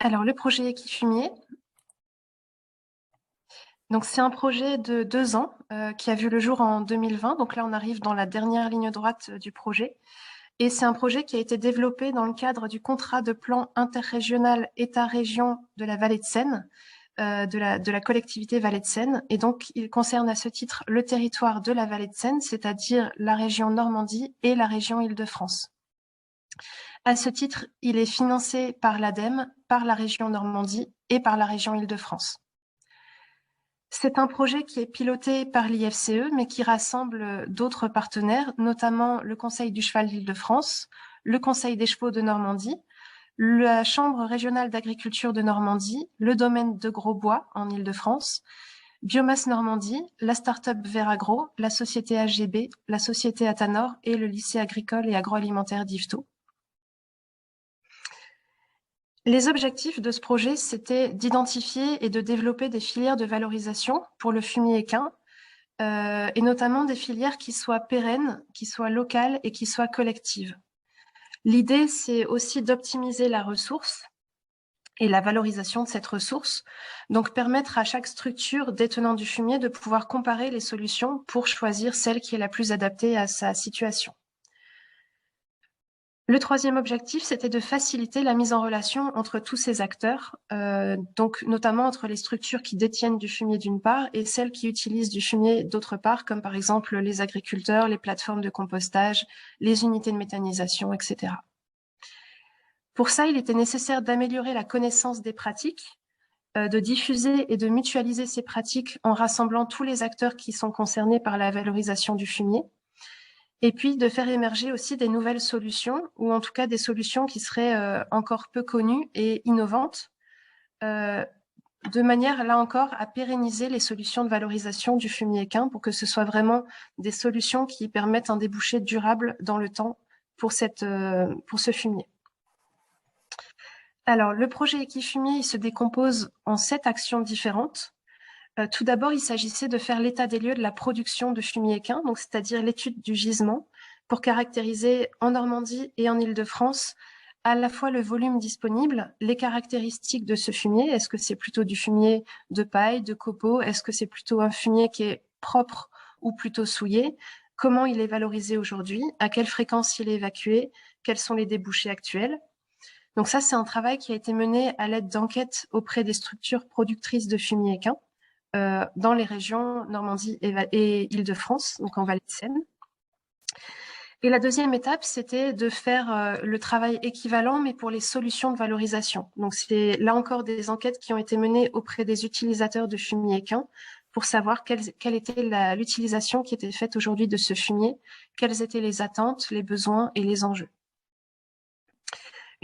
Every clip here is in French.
Alors, le projet Equifumier, donc c'est un projet de 2 ans qui a vu le jour en 2020. Donc là, on arrive dans la dernière ligne droite du projet. Et c'est un projet qui a été développé dans le cadre du contrat de plan interrégional État-région de la Vallée de Seine, de la collectivité Vallée de Seine. Et donc, il concerne à ce titre le territoire de la Vallée de Seine, c'est-à-dire la région Normandie et la région Île-de-France. À ce titre, il est financé par l'ADEME, par la région Normandie et par la région Île-de-France. C'est un projet qui est piloté par l'IFCE, mais qui rassemble d'autres partenaires, notamment le Conseil du cheval d'Île-de-France, le Conseil des chevaux de Normandie, la Chambre régionale d'agriculture de Normandie, le domaine de Grosbois en Île-de-France, Biomasse Normandie, la start-up Veragro, la société AGB, la société Atanor et le lycée agricole et agroalimentaire d'Yvetot. Les objectifs de ce projet, c'était d'identifier et de développer des filières de valorisation pour le fumier équin, et notamment des filières qui soient pérennes, qui soient locales et qui soient collectives. L'idée, c'est aussi d'optimiser la ressource et la valorisation de cette ressource, donc permettre à chaque structure détenant du fumier de pouvoir comparer les solutions pour choisir celle qui est la plus adaptée à sa situation. Le troisième objectif, c'était de faciliter la mise en relation entre tous ces acteurs, donc notamment entre les structures qui détiennent du fumier d'une part et celles qui utilisent du fumier d'autre part, comme par exemple les agriculteurs, les plateformes de compostage, les unités de méthanisation, etc. Pour ça, il était nécessaire d'améliorer la connaissance des pratiques, de diffuser et de mutualiser ces pratiques en rassemblant tous les acteurs qui sont concernés par la valorisation du fumier, et puis de faire émerger aussi des nouvelles solutions, ou en tout cas des solutions qui seraient encore peu connues et innovantes, de manière, là encore, à pérenniser les solutions de valorisation du fumier équin pour que ce soit vraiment des solutions qui permettent un débouché durable dans le temps pour ce fumier. Alors, le projet Equifumier, il se décompose en 7 actions différentes. Tout d'abord, il s'agissait de faire l'état des lieux de la production de fumier équin, donc c'est-à-dire l'étude du gisement, pour caractériser en Normandie et en Île-de-France à la fois le volume disponible, les caractéristiques de ce fumier. Est-ce que c'est plutôt du fumier de paille, de copeaux? Est-ce que c'est plutôt un fumier qui est propre ou plutôt souillé? Comment il est valorisé aujourd'hui? À quelle fréquence il est évacué? Quels sont les débouchés actuels? Donc ça, c'est un travail qui a été mené à l'aide d'enquêtes auprès des structures productrices de fumier équin dans les régions Normandie et Île-de-France, donc en Vallée de Seine. Et la deuxième étape, c'était de faire le travail équivalent, mais pour les solutions de valorisation. Donc c'est là encore des enquêtes qui ont été menées auprès des utilisateurs de fumier équin pour savoir quelle était l'utilisation qui était faite aujourd'hui de ce fumier, quelles étaient les attentes, les besoins et les enjeux.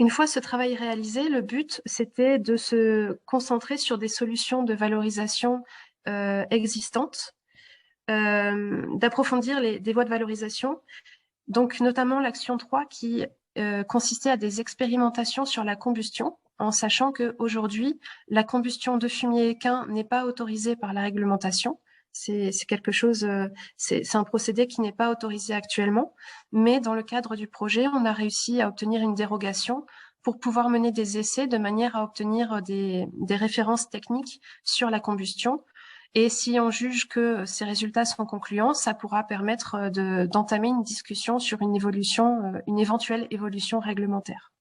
Une fois ce travail réalisé, le but, c'était de se concentrer sur des solutions de valorisation existantes, d'approfondir des voies de valorisation, donc notamment l'action 3 qui consistait à des expérimentations sur la combustion, en sachant qu'aujourd'hui, la combustion de fumier équin n'est pas autorisée par la réglementation. C'est quelque chose, c'est un procédé qui n'est pas autorisé actuellement, mais dans le cadre du projet, on a réussi à obtenir une dérogation pour pouvoir mener des essais de manière à obtenir des références techniques sur la combustion. Et si on juge que ces résultats sont concluants, ça pourra permettre d'entamer une discussion sur une éventuelle évolution réglementaire.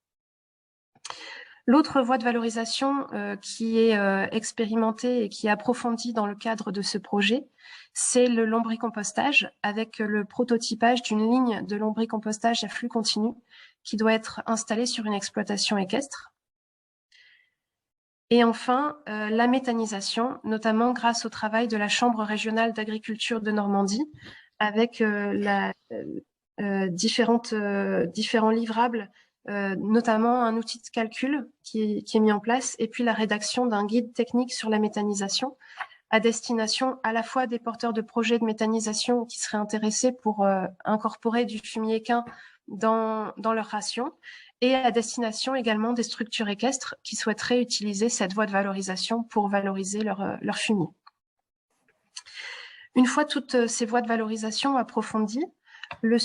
L'autre voie de valorisation qui est expérimentée et qui est approfondie dans le cadre de ce projet, c'est le lombricompostage avec le prototypage d'une ligne de lombricompostage à flux continu qui doit être installée sur une exploitation équestre. Et enfin, la méthanisation, notamment grâce au travail de la Chambre régionale d'agriculture de Normandie, avec différents livrables, notamment un outil de calcul qui est mis en place, et puis la rédaction d'un guide technique sur la méthanisation, à destination à la fois des porteurs de projets de méthanisation qui seraient intéressés pour incorporer du fumier équin dans leur ration, et à destination également des structures équestres qui souhaiteraient utiliser cette voie de valorisation pour valoriser leur fumier. Une fois toutes ces voies de valorisation approfondies, le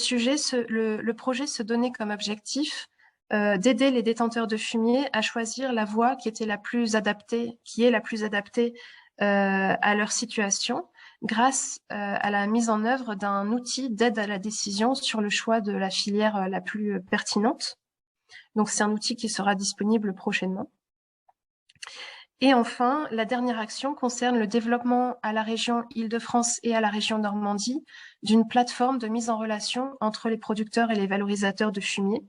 projet se donnait comme objectif d'aider les détenteurs de fumier à choisir la voie qui est la plus adaptée à leur situation, grâce à la mise en œuvre d'un outil d'aide à la décision sur le choix de la filière la plus pertinente. Donc c'est un outil qui sera disponible prochainement. Et enfin, la dernière action concerne le développement à la région Île-de-France et à la région Normandie d'une plateforme de mise en relation entre les producteurs et les valorisateurs de fumier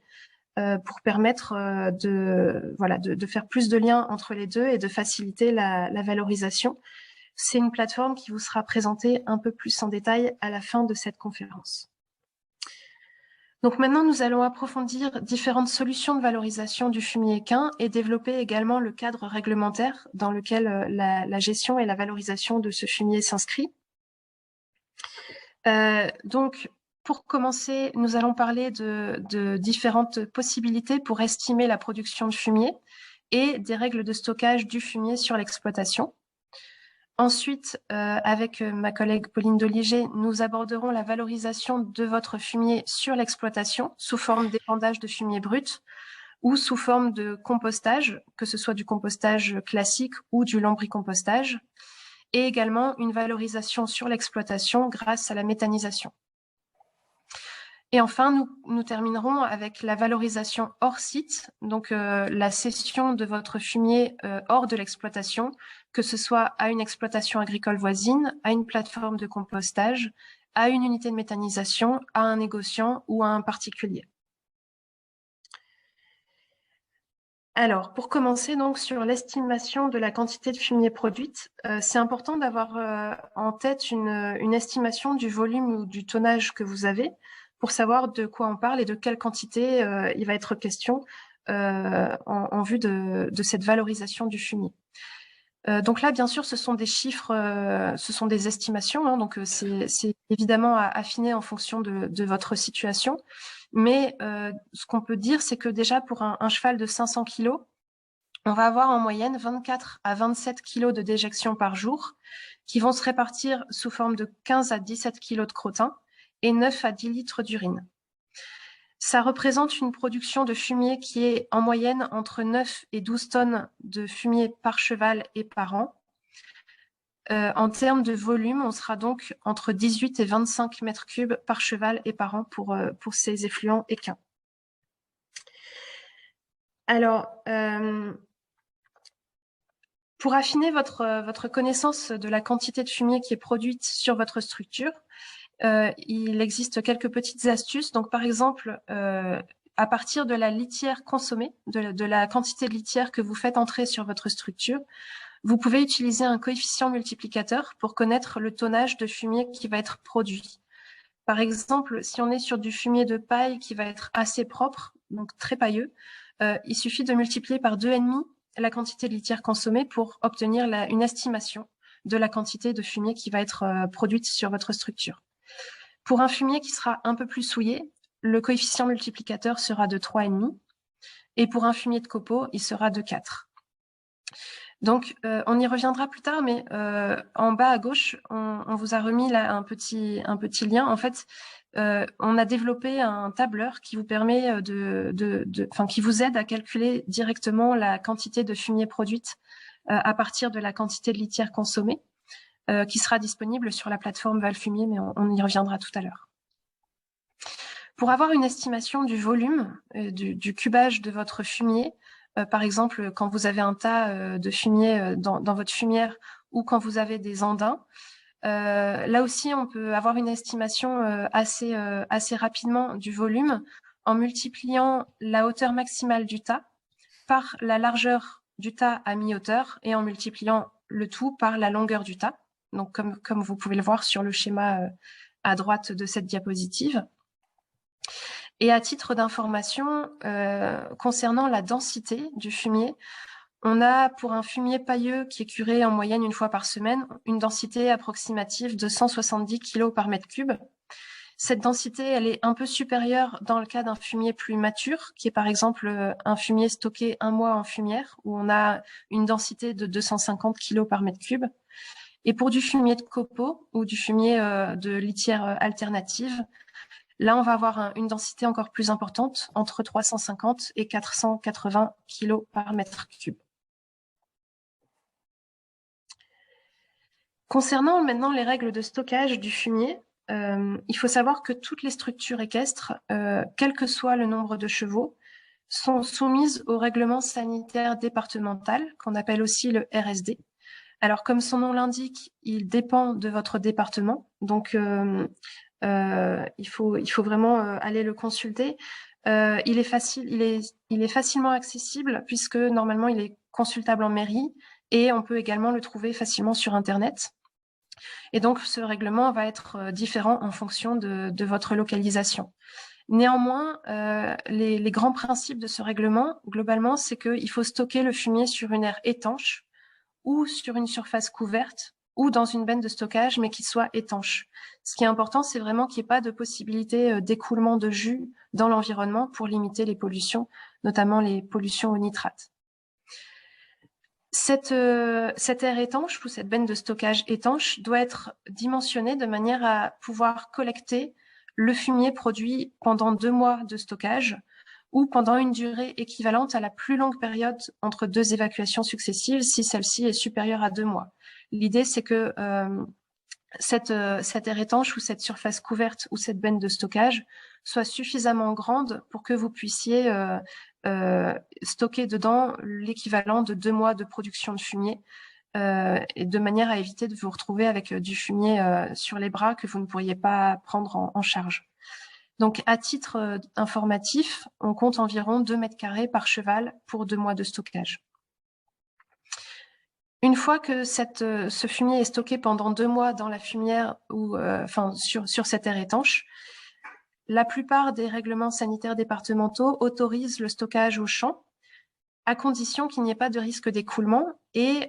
pour permettre de faire plus de liens entre les deux et de faciliter la valorisation. C'est une plateforme qui vous sera présentée un peu plus en détail à la fin de cette conférence. Donc maintenant, nous allons approfondir différentes solutions de valorisation du fumier équin et développer également le cadre réglementaire dans lequel la gestion et la valorisation de ce fumier s'inscrit. Donc, pour commencer, nous allons parler de différentes possibilités pour estimer la production de fumier et des règles de stockage du fumier sur l'exploitation. Ensuite, avec ma collègue Pauline Doliger, nous aborderons la valorisation de votre fumier sur l'exploitation sous forme d'épandage de fumier brut ou sous forme de compostage, que ce soit du compostage classique ou du lombricompostage, et également une valorisation sur l'exploitation grâce à la méthanisation. Et enfin, nous terminerons avec la valorisation hors site, donc la cession de votre fumier hors de l'exploitation, que ce soit à une exploitation agricole voisine, à une plateforme de compostage, à une unité de méthanisation, à un négociant ou à un particulier. Alors, pour commencer donc sur l'estimation de la quantité de fumier produite, c'est important d'avoir en tête une estimation du volume ou du tonnage que vous avez pour savoir de quoi on parle et de quelle quantité il va être question en vue de cette valorisation du fumier. Donc là, bien sûr, ce sont des chiffres, ce sont des estimations, hein, donc c'est évidemment à affiner en fonction de votre situation. Mais ce qu'on peut dire, c'est que déjà pour un cheval de 500 kg, on va avoir en moyenne 24 à 27 kg de déjection par jour qui vont se répartir sous forme de 15 à 17 kg de crottin et 9 à 10 litres d'urine. Ça représente une production de fumier qui est en moyenne entre 9 et 12 tonnes de fumier par cheval et par an. En termes de volume, on sera donc entre 18 et 25 mètres cubes par cheval et par an pour ces effluents équins. Alors, pour affiner votre connaissance de la quantité de fumier qui est produite sur votre structure, il existe quelques petites astuces. Donc, par exemple, à partir de la litière consommée, de la quantité de litière que vous faites entrer sur votre structure, vous pouvez utiliser un coefficient multiplicateur pour connaître le tonnage de fumier qui va être produit. Par exemple, si on est sur du fumier de paille qui va être assez propre, donc très pailleux, il suffit de multiplier par 2,5 la quantité de litière consommée pour obtenir une estimation de la quantité de fumier qui va être produite sur votre structure. Pour un fumier qui sera un peu plus souillé, le coefficient multiplicateur sera de 3,5 et pour un fumier de copeaux, il sera de 4. Donc, on y reviendra plus tard, mais en bas à gauche, on vous a remis là un petit lien. En fait, on a développé un tableur qui vous permet qui vous aide à calculer directement la quantité de fumier produite à partir de la quantité de litière consommée, qui sera disponible sur la plateforme Valfumier, mais on y reviendra tout à l'heure. Pour avoir une estimation du volume, du cubage de votre fumier, par exemple, quand vous avez un tas de fumier dans votre fumière ou quand vous avez des andins, là aussi, on peut avoir une estimation assez rapidement du volume en multipliant la hauteur maximale du tas par la largeur du tas à mi-hauteur et en multipliant le tout par la longueur du tas. Donc, comme vous pouvez le voir sur le schéma à droite de cette diapositive. Et à titre d'information, concernant la densité du fumier, on a pour un fumier pailleux qui est curé en moyenne une fois par semaine, une densité approximative de 170 kg par mètre cube. Cette densité, elle est un peu supérieure dans le cas d'un fumier plus mature, qui est par exemple un fumier stocké 1 mois en fumière, où on a une densité de 250 kg par mètre cube. Et pour du fumier de copeaux ou du fumier de litière alternative, Là, on va avoir une densité encore plus importante, entre 350 et 480 kg par mètre cube. Concernant maintenant les règles de stockage du fumier, il faut savoir que toutes les structures équestres, quel que soit le nombre de chevaux, sont soumises au règlement sanitaire départemental, qu'on appelle aussi le RSD. Alors, comme son nom l'indique, il dépend de votre département, donc il faut vraiment aller le consulter. Il est facilement accessible puisque normalement il est consultable en mairie et on peut également le trouver facilement sur Internet. Et donc, ce règlement va être différent en fonction de votre localisation. Néanmoins, les grands principes de ce règlement, globalement, c'est qu'il faut stocker le fumier sur une aire étanche ou sur une surface couverte ou dans une benne de stockage, mais qui soit étanche. Ce qui est important, c'est vraiment qu'il n'y ait pas de possibilité d'écoulement de jus dans l'environnement pour limiter les pollutions, notamment les pollutions au nitrate. Cette aire étanche ou cette benne de stockage étanche doit être dimensionnée de manière à pouvoir collecter le fumier produit pendant 2 mois de stockage ou pendant une durée équivalente à la plus longue période entre 2 évacuations successives si celle-ci est supérieure à 2 mois. L'idée, c'est que cette aire étanche ou cette surface couverte ou cette benne de stockage soit suffisamment grande pour que vous puissiez stocker dedans l'équivalent de 2 mois de production de fumier et de manière à éviter de vous retrouver avec du fumier sur les bras que vous ne pourriez pas prendre en charge. Donc, à titre informatif, on compte environ 2 mètres carrés par cheval pour 2 mois de stockage. Une fois que ce fumier est stocké pendant 2 mois dans la fumière ou sur cette aire étanche, la plupart des règlements sanitaires départementaux autorisent le stockage au champ, à condition qu'il n'y ait pas de risque d'écoulement et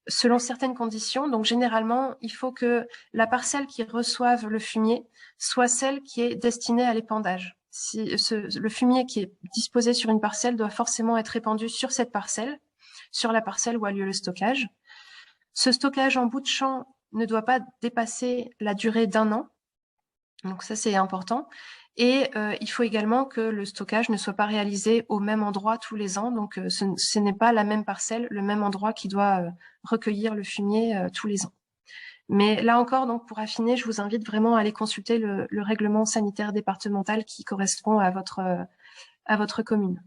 selon certaines conditions. Donc généralement, il faut que la parcelle qui reçoive le fumier soit celle qui est destinée à l'épandage. Le fumier qui est disposé sur une parcelle doit forcément être répandu sur cette parcelle, sur la parcelle où a lieu le stockage. Ce stockage en bout de champ ne doit pas dépasser la durée d'1 an. Donc ça, c'est important. Et il faut également que le stockage ne soit pas réalisé au même endroit tous les ans. Donc ce n'est pas la même parcelle, le même endroit qui doit recueillir le fumier tous les ans. Mais là encore, donc pour affiner, je vous invite vraiment à aller consulter le règlement sanitaire départemental qui correspond à votre commune.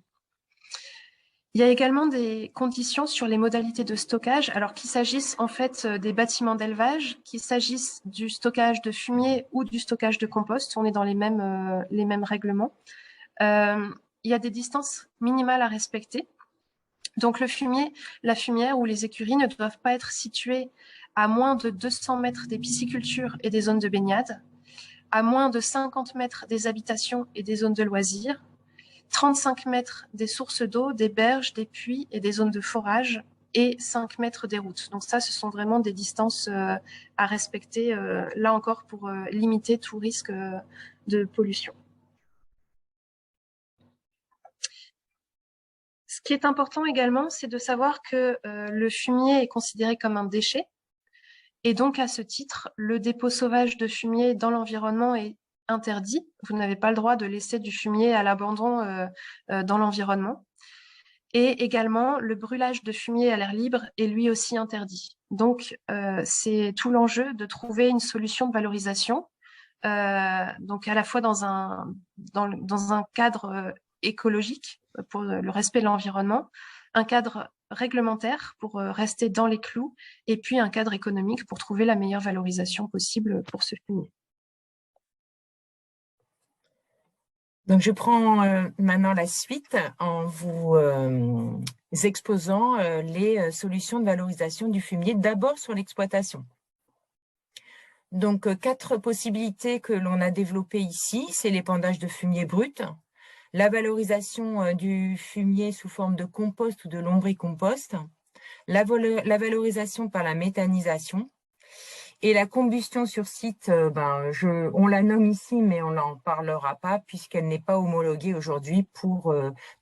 Il y a également des conditions sur les modalités de stockage, alors qu'il s'agisse en fait des bâtiments d'élevage, qu'il s'agisse du stockage de fumier ou du stockage de compost, on est dans les mêmes règlements. Il y a des distances minimales à respecter. Donc le fumier, la fumière ou les écuries ne doivent pas être situées à moins de 200 mètres des piscicultures et des zones de baignade, à moins de 50 mètres des habitations et des zones de loisirs, 35 mètres des sources d'eau, des berges, des puits et des zones de forage et 5 mètres des routes. Donc ça, ce sont vraiment des distances à respecter, là encore, pour limiter tout risque de pollution. Ce qui est important également, c'est de savoir que le fumier est considéré comme un déchet. Et donc, à ce titre, le dépôt sauvage de fumier dans l'environnement est interdit. Vous n'avez pas le droit de laisser du fumier à l'abandon dans l'environnement. Et également, le brûlage de fumier à l'air libre est lui aussi interdit. Donc, c'est tout l'enjeu de trouver une solution de valorisation, donc à la fois dans un cadre écologique pour le respect de l'environnement, un cadre réglementaire pour rester dans les clous, et puis un cadre économique pour trouver la meilleure valorisation possible pour ce fumier. Donc, je prends maintenant la suite en vous exposant les solutions de valorisation du fumier, d'abord sur l'exploitation. Donc, 4 possibilités que l'on a développées ici, c'est l'épandage de fumier brut, la valorisation du fumier sous forme de compost ou de lombricompost, la valorisation par la méthanisation, et la combustion sur site, on la nomme ici, mais on n'en parlera pas puisqu'elle n'est pas homologuée aujourd'hui pour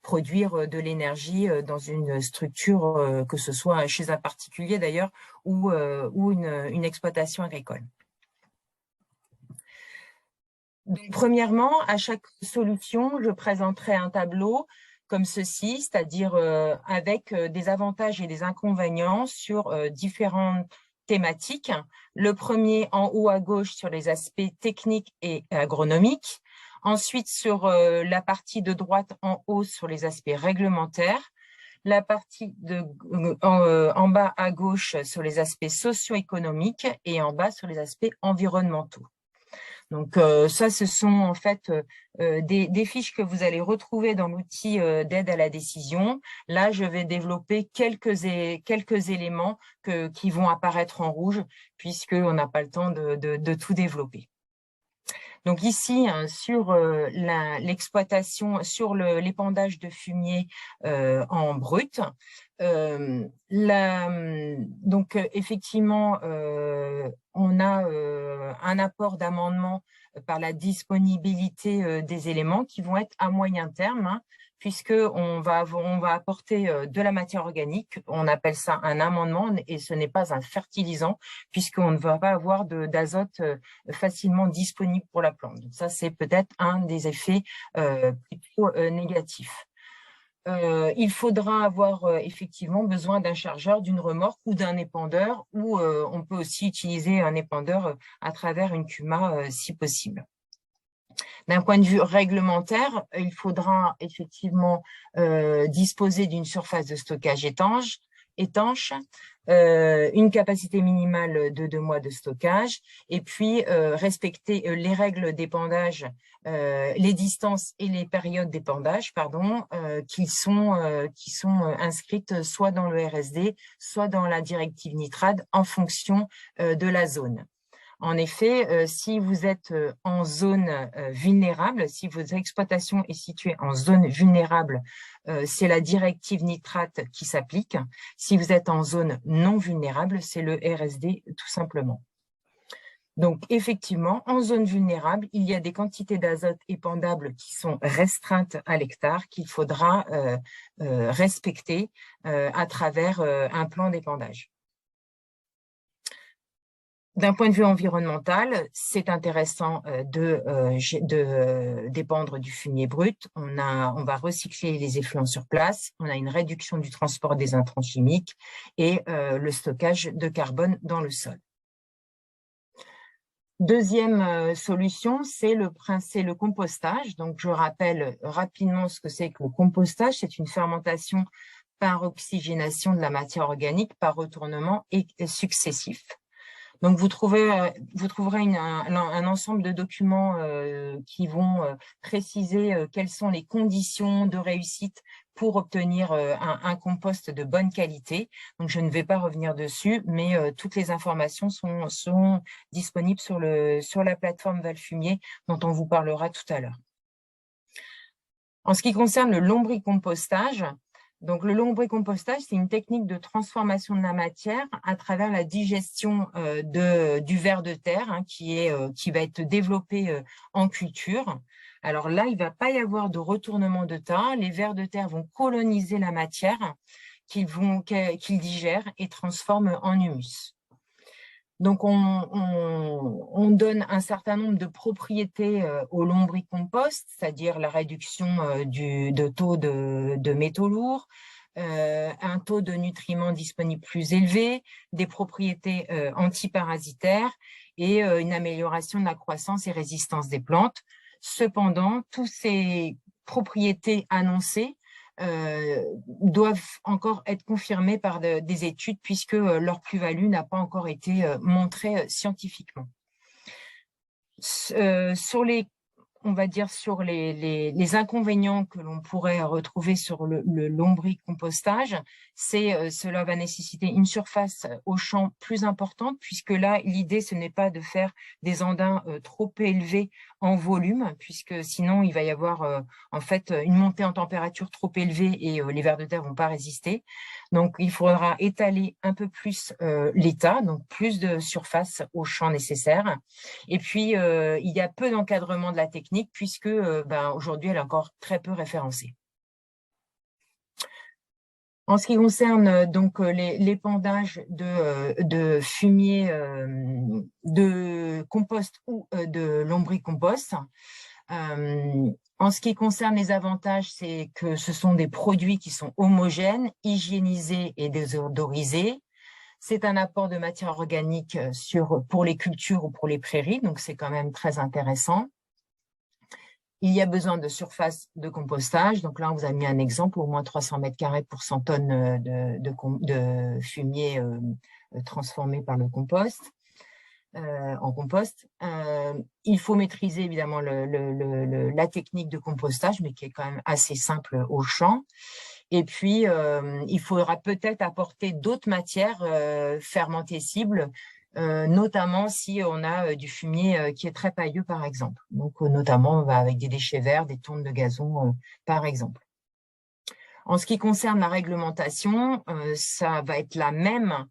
produire de l'énergie dans une structure, que ce soit chez un particulier d'ailleurs ou une exploitation agricole. Donc, premièrement, à chaque solution, je présenterai un tableau comme ceci, c'est-à-dire avec des avantages et des inconvénients sur différentes thématiques. Le premier en haut à gauche sur les aspects techniques et agronomiques. Ensuite, sur la partie de droite en haut sur les aspects réglementaires. La partie en bas à gauche sur les aspects socio-économiques et en bas sur les aspects environnementaux. Donc ça, ce sont en fait des fiches que vous allez retrouver dans l'outil d'aide à la décision. Là, je vais développer quelques éléments qui vont apparaître en rouge puisqu'on n'a pas le temps de tout développer. Donc ici, sur l'exploitation, sur l'épandage de fumier en brut, donc effectivement, on a un apport d'amendement par la disponibilité des éléments qui vont être à moyen terme, hein, puisqu'on va apporter de la matière organique. On appelle ça un amendement et ce n'est pas un fertilisant puisqu'on ne va pas avoir d'azote facilement disponible pour la plante. Donc ça, c'est peut-être un des effets plutôt négatifs. Il faudra avoir effectivement besoin d'un chargeur, d'une remorque ou d'un épandeur, ou on peut aussi utiliser un épandeur à travers une CUMA si possible. D'un point de vue réglementaire, il faudra effectivement disposer d'une surface de stockage étanche, une capacité minimale de 2 mois de stockage, et puis respecter les règles d'épandage, les distances et les périodes d'épandage, qui sont inscrites soit dans le RSD, soit dans la directive nitrate en fonction de la zone. En effet, si vous êtes en zone vulnérable, si votre exploitation est située en zone vulnérable, c'est la directive nitrate qui s'applique. Si vous êtes en zone non vulnérable, c'est le RSD tout simplement. Donc, effectivement, en zone vulnérable, il y a des quantités d'azote épandables qui sont restreintes à l'hectare qu'il faudra respecter à travers un plan d'épandage. D'un point de vue environnemental, c'est intéressant d'épandre du fumier brut. On va recycler les effluents sur place. On a une réduction du transport des intrants chimiques et le stockage de carbone dans le sol. Deuxième solution, c'est le compostage. Donc, je rappelle rapidement ce que c'est que le compostage. C'est une fermentation par oxygénation de la matière organique par retournement successif. Donc, vous trouverez un ensemble de documents qui vont préciser quelles sont les conditions de réussite pour obtenir un compost de bonne qualité. Donc, je ne vais pas revenir dessus, mais toutes les informations sont disponibles sur la plateforme Valfumier dont on vous parlera tout à l'heure. En ce qui concerne le lombricompostage, donc, le lombricompostage, c'est une technique de transformation de la matière à travers la digestion du ver de terre qui va être développé en culture. Alors là, il ne va pas y avoir de retournement de tas. Les vers de terre vont coloniser la matière qu'ils digèrent et transforment en humus. Donc, on donne un certain nombre de propriétés au lombricompost, c'est-à-dire la réduction de taux de métaux lourds, un taux de nutriments disponibles plus élevé, des propriétés antiparasitaires et une amélioration de la croissance et résistance des plantes. Cependant, toutes ces propriétés annoncées doivent encore être confirmées par des études puisque leur plus-value n'a pas encore été montrée scientifiquement. On va dire sur les inconvénients que l'on pourrait retrouver sur le lombricompostage, cela va nécessiter une surface au champ plus importante, puisque là, l'idée, ce n'est pas de faire des andins trop élevés en volume, puisque sinon, il va y avoir en fait une montée en température trop élevée et les vers de terre vont pas résister. Donc, il faudra étaler un peu plus l'état, donc plus de surface au champ nécessaire. Et puis, il y a peu d'encadrement de la technique puisque aujourd'hui, elle est encore très peu référencée. En ce qui concerne donc l'épandage de fumier de compost ou de lombricompost, en ce qui concerne les avantages, c'est que ce sont des produits qui sont homogènes, hygiénisés et désodorisés. C'est un apport de matière organique pour les cultures ou pour les prairies, donc c'est quand même très intéressant. Il y a besoin de surface de compostage. Donc là, on vous a mis un exemple, au moins 300 mètres carrés pour 100 tonnes de fumier transformé par le compost, en compost. Il faut maîtriser évidemment la technique de compostage, mais qui est quand même assez simple au champ. Et puis, il faudra peut-être apporter d'autres matières fermentescibles, notamment si on a du fumier qui est très pailleux, par exemple. Donc, notamment avec des déchets verts, des tonnes de gazon, par exemple. En ce qui concerne la réglementation, ça va être la même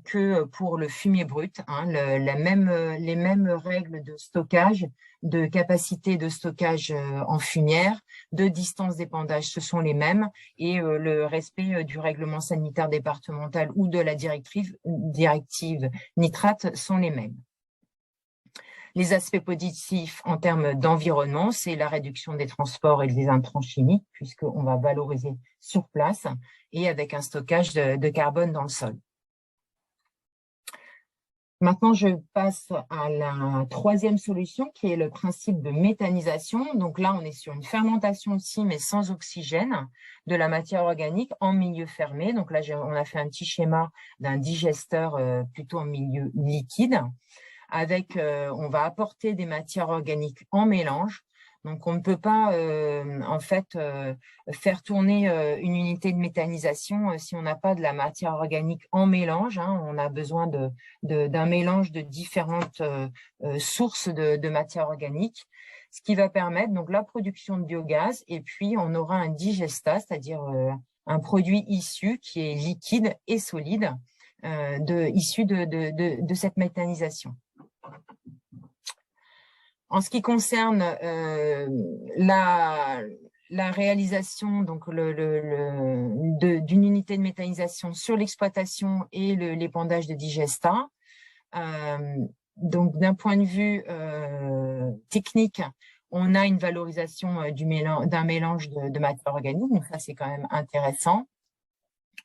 que pour le fumier brut, hein, les mêmes règles de stockage, de capacité de stockage en fumière, de distance d'épandage, ce sont les mêmes, et le respect du règlement sanitaire départemental ou de la directive nitrate sont les mêmes. Les aspects positifs en termes d'environnement, c'est la réduction des transports et des intrants chimiques, puisqu'on va valoriser sur place et avec un stockage de carbone dans le sol. Maintenant, je passe à la troisième solution, qui est le principe de méthanisation. Donc là, on est sur une fermentation aussi, mais sans oxygène, de la matière organique en milieu fermé. Donc là, on a fait un petit schéma d'un digesteur plutôt en milieu liquide. On va apporter des matières organiques en mélange. Donc, on ne peut pas faire tourner une unité de méthanisation si on n'a pas de la matière organique en mélange, hein. On a besoin d'un mélange de différentes sources de matière organique, ce qui va permettre donc la production de biogaz. Et puis, on aura un digestat, c'est-à-dire un produit issu qui est liquide et solide, issu de cette méthanisation. En ce qui concerne la réalisation donc d'une unité de méthanisation sur l'exploitation et l'épandage de digestat, donc d'un point de vue technique, on a une valorisation d'un mélange de matière organique, donc ça c'est quand même intéressant.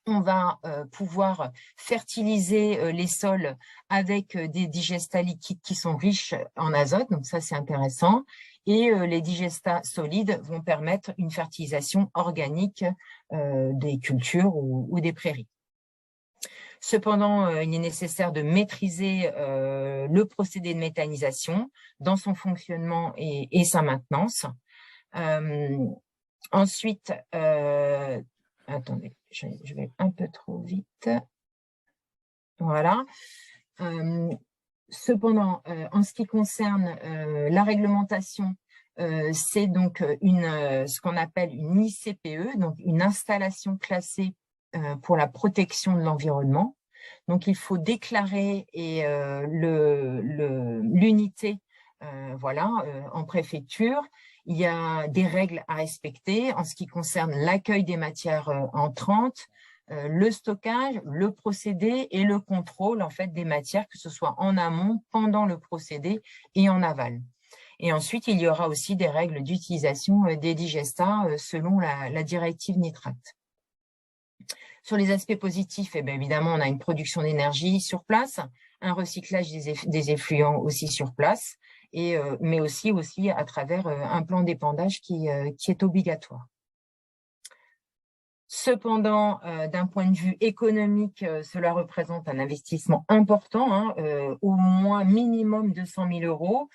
On va pouvoir fertiliser les sols avec des digestats liquides qui sont riches en azote, donc ça c'est intéressant. Et les digestats solides vont permettre une fertilisation organique des cultures ou des prairies. Cependant, il est nécessaire de maîtriser le procédé de méthanisation dans son fonctionnement et sa maintenance. Ensuite, attendez, je vais un peu trop vite. Voilà. Cependant, en ce qui concerne la réglementation, c'est donc ce qu'on appelle une ICPE, donc une installation classée pour la protection de l'environnement. Donc, il faut déclarer l'unité en préfecture. Il y a des règles à respecter en ce qui concerne l'accueil des matières entrantes, le stockage, le procédé et le contrôle en fait des matières, que ce soit en amont, pendant le procédé et en aval. Et ensuite, il y aura aussi des règles d'utilisation des digestats selon la directive nitrate. Sur les aspects positifs, évidemment, on a une production d'énergie sur place, un recyclage des effluents aussi sur place, mais aussi à travers un plan d'épandage qui est obligatoire. Cependant, d'un point de vue économique, cela représente un investissement important, hein, au moins minimum 200 000 euros.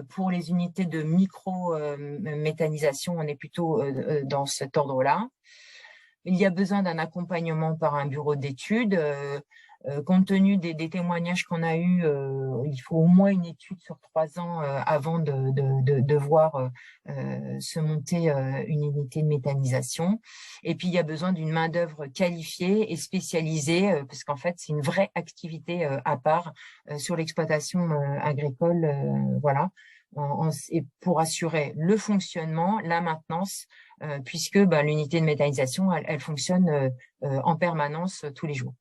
Pour les unités de micro-méthanisation, on est plutôt dans cet ordre-là. Il y a besoin d'un accompagnement par un bureau d'études. Compte tenu des témoignages qu'on a eus, il faut au moins une étude sur 3 ans avant de voir se monter une unité de méthanisation. Et puis, il y a besoin d'une main-d'œuvre qualifiée et spécialisée, parce qu'en fait, c'est une vraie activité à part sur l'exploitation agricole, voilà. Et pour assurer le fonctionnement, la maintenance puisque l'unité de méthanisation, elle fonctionne en permanence tous les jours.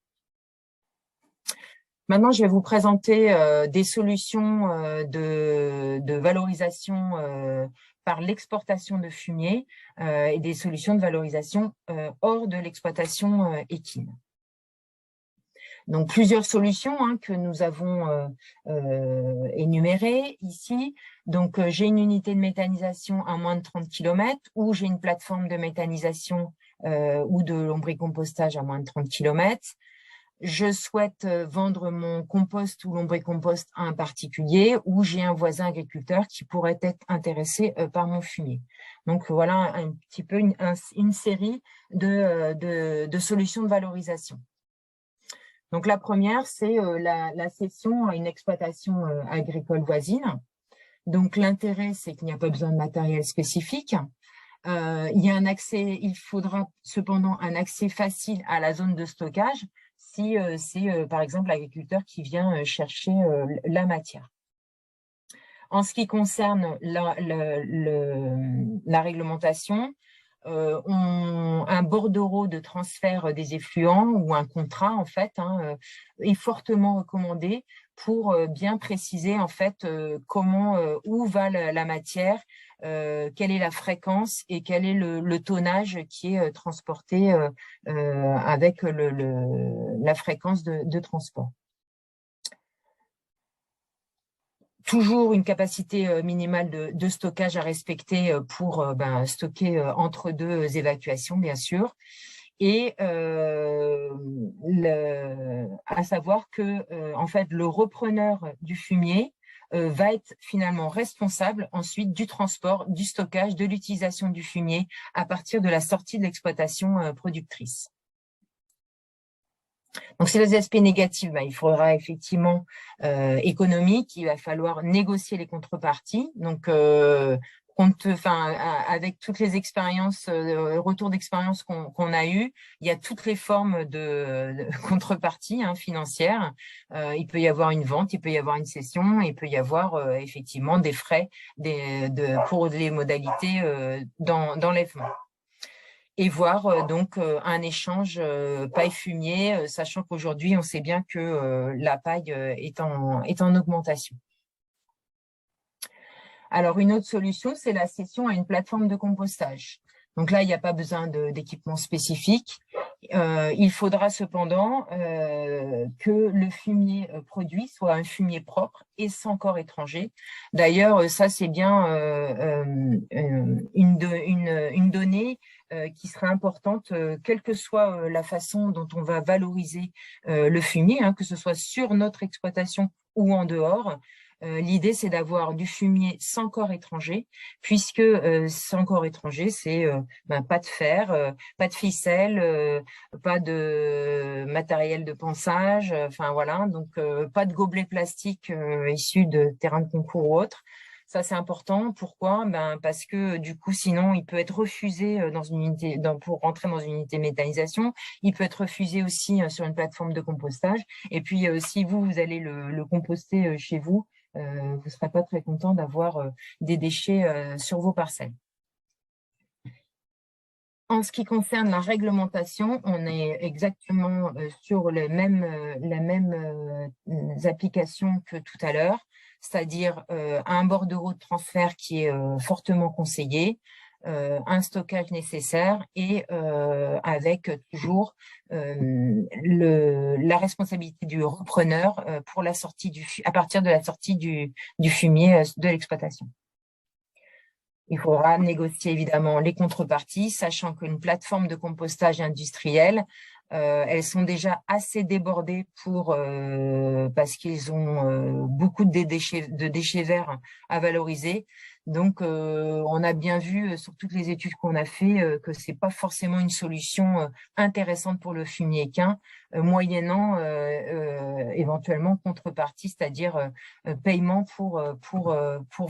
Maintenant, je vais vous présenter des solutions de valorisation par l'exportation de fumier et des solutions de valorisation hors de l'exploitation équine. Donc, plusieurs solutions que nous avons énumérées ici. Donc, j'ai une unité de méthanisation à moins de 30 km ou j'ai une plateforme de méthanisation ou de lombricompostage à moins de 30 km. Je souhaite vendre mon compost ou lombricompost à un particulier ou j'ai un voisin agriculteur qui pourrait être intéressé par mon fumier. Donc, voilà un petit peu une série de solutions de valorisation. Donc, la première, c'est la cession à une exploitation agricole voisine. Donc, l'intérêt, c'est qu'il n'y a pas besoin de matériel spécifique. Il faudra cependant un accès facile à la zone de stockage si c'est, par exemple, l'agriculteur qui vient chercher la matière. En ce qui concerne la réglementation, un bordereau de transfert des effluents ou un contrat en fait est fortement recommandé pour bien préciser en fait où va la matière, quelle est la fréquence et quel est le tonnage qui est transporté avec la fréquence de transport. Toujours une capacité minimale de stockage à respecter pour stocker entre deux évacuations, bien sûr. Et à savoir que en fait, le repreneur du fumier va être finalement responsable ensuite du transport, du stockage, de l'utilisation du fumier à partir de la sortie de l'exploitation productrice. Donc, c'est les aspects négatifs. Il faudra effectivement économique, il va falloir négocier les contreparties. Donc, avec toutes les expériences, retours d'expérience qu'on a eu, il y a toutes les formes de contreparties financières. Il peut y avoir une vente, il peut y avoir une cession, il peut y avoir effectivement des frais pour les modalités d'enlèvement. Et voir donc un échange paille-fumier, sachant qu'aujourd'hui, on sait bien que la paille est en augmentation. Alors, une autre solution, c'est la cession à une plateforme de compostage. Donc là, il n'y a pas besoin d'équipement spécifique. Il faudra cependant que le fumier produit soit un fumier propre et sans corps étranger. D'ailleurs, ça, c'est bien une donnée qui sera importante, quelle que soit la façon dont on va valoriser le fumier, que ce soit sur notre exploitation ou en dehors. L'idée, c'est d'avoir du fumier sans corps étranger, puisque sans corps étranger, c'est pas de fer, pas de ficelle, pas de matériel de ponçage, enfin voilà, donc pas de gobelets plastiques issus de terrains de concours ou autres. Ça, c'est important. Pourquoi? Parce que du coup, sinon, il peut être refusé dans une unité, pour rentrer dans une unité de méthanisation. Il peut être refusé aussi sur une plateforme de compostage. Et puis, si vous allez le composter chez vous, vous ne serez pas très content d'avoir des déchets sur vos parcelles. En ce qui concerne la réglementation, on est exactement sur les mêmes applications que tout à l'heure, c'est-à-dire un bordereau de transfert qui est fortement conseillé, un stockage nécessaire et avec toujours la responsabilité du repreneur pour la sortie à partir de la sortie du fumier de l'exploitation. Il faudra négocier évidemment les contreparties, sachant qu'une plateforme de compostage industriel, elles sont déjà assez débordées parce qu'ils ont beaucoup de déchets verts à valoriser. Donc, on a bien vu sur toutes les études qu'on a fait que c'est pas forcément une solution intéressante pour le fumier équin, moyennant éventuellement contrepartie, c'est-à-dire paiement pour